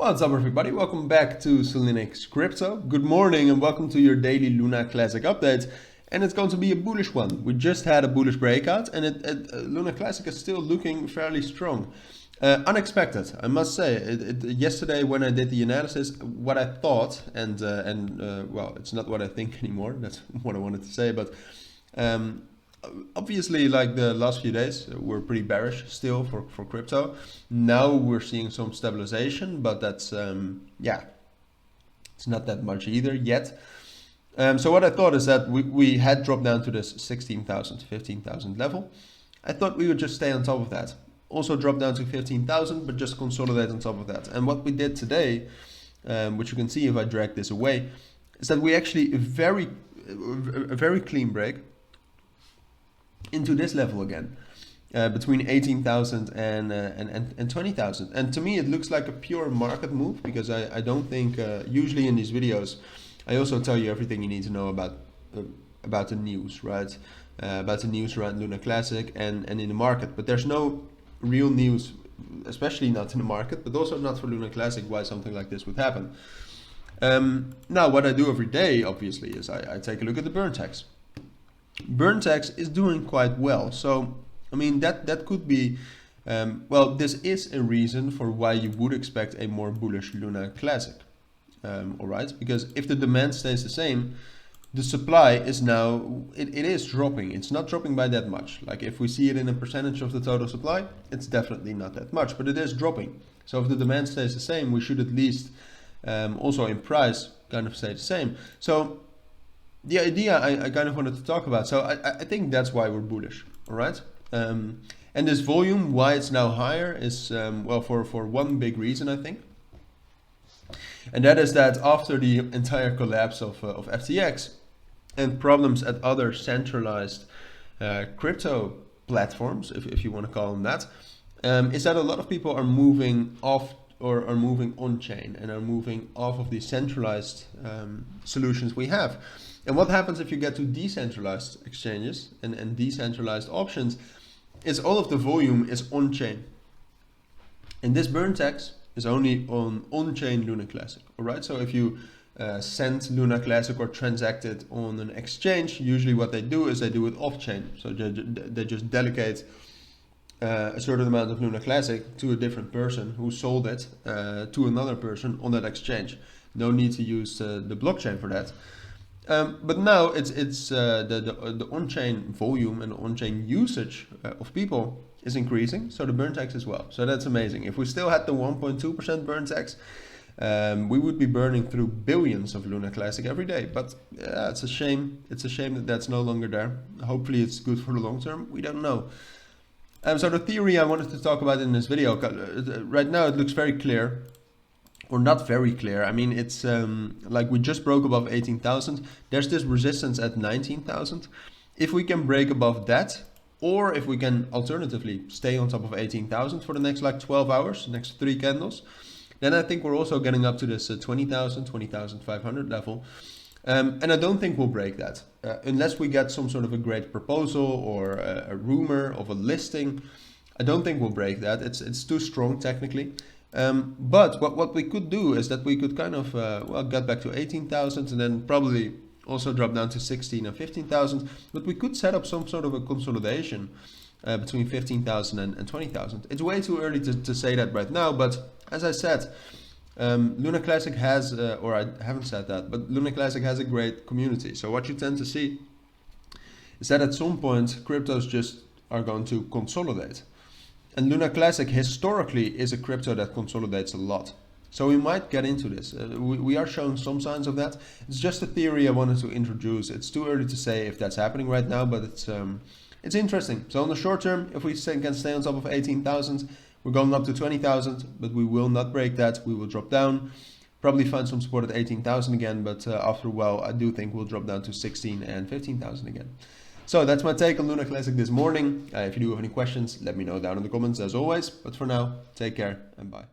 What's up everybody, welcome back to Cilinix Crypto. Good morning and welcome to your daily Luna Classic update. And it's going to be a bullish one. We just had a bullish breakout and Luna Classic is still looking fairly strong. Unexpected, I must say. Yesterday when I did the analysis, what I thought, well, it's not what I think anymore, that's what I wanted to say, but obviously, like the last few days, we're pretty bearish still for crypto. Now we're seeing some stabilization, but that's, yeah, it's not that much either yet. So what I thought is that we had dropped down to this 16,000, 15,000 level. I thought we would just stay on top of that. Also drop down to 15,000, but just consolidate on top of that. And what we did today, which you can see if I drag this away, is that we actually a very clean break into this level again, between 18,000 and 20,000. And to me, it looks like a pure market move because I don't think, usually in these videos, I also tell you everything you need to know about the news, right? About the news around Luna Classic and in the market. But there's no real news, especially not in the market, but also not for Luna Classic, why something like this would happen. Now, what I do every day, obviously, is I take a look at the burn tax. Burn tax is doing quite well, so I mean that could be well, this is a reason for why you would expect a more bullish Luna Classic. All right, because if the demand stays the same, the supply is now it is dropping. It's not dropping by that much. Like if we see it in a percentage of the total supply, it's definitely not that much, but it is dropping. So if the demand stays the same, we should at least also in price kind of stay the same. So the idea I kind of wanted to talk about. So I think that's why we're bullish, all right? And this volume, why it's now higher is, well, for one big reason, I think. And that is that after the entire collapse of FTX and problems at other centralized crypto platforms, if you want to call them that, is that a lot of people are moving off or are moving on-chain and are moving off of the centralized solutions we have. And what happens if you get to decentralized exchanges and decentralized options is all of the volume is on-chain. And this burn tax is only on-chain Luna Classic, all right? So if you send Luna Classic or transact it on an exchange, usually what they do is they do it off-chain. So they just delegate a certain amount of Luna Classic to a different person who sold it to another person on that exchange. No need to use the blockchain for that. But now it's the on-chain volume and on-chain usage of people is increasing, so the burn tax as well. So that's amazing. If we still had the 1.2% burn tax, we would be burning through billions of Luna Classic every day. But yeah, it's a shame. It's a shame that that's no longer there. Hopefully it's good for the long term. We don't know. So the theory I wanted to talk about in this video, right now it looks very clear. Or not very clear. I mean, it's like we just broke above 18,000. There's this resistance at 19,000. If we can break above that, or if we can alternatively stay on top of 18,000 for the next like 12 hours, next 3 candles, then I think we're also getting up to this 20,000, 20,500 level. And I don't think we'll break that unless we get some sort of a great proposal or a rumor of a listing. I don't think we'll break that. It's too strong technically. But what we could do is that we could kind of, well, get back to 18,000 and then probably also drop down to 16 and 15,000. But we could set up some sort of a consolidation between 15,000 and 20,000. It's way too early to say that right now. But as I said, Luna Classic has, or I haven't said that, but Luna Classic has a great community. So what you tend to see is that at some point, cryptos just are going to consolidate. And Luna Classic historically is a crypto that consolidates a lot. So we might get into this. We are showing some signs of that. It's just a theory I wanted to introduce. It's too early to say if that's happening right now, but it's interesting. So on the short term, if we can stay on top of 18,000, we're going up to 20,000, but we will not break that. We will drop down, probably find some support at 18,000 again, but after a while, I do think we'll drop down to 16 and 15,000 again. So that's my take on Luna Classic this morning. If you do have any questions, let me know down in the comments as always. But for now, take care and bye.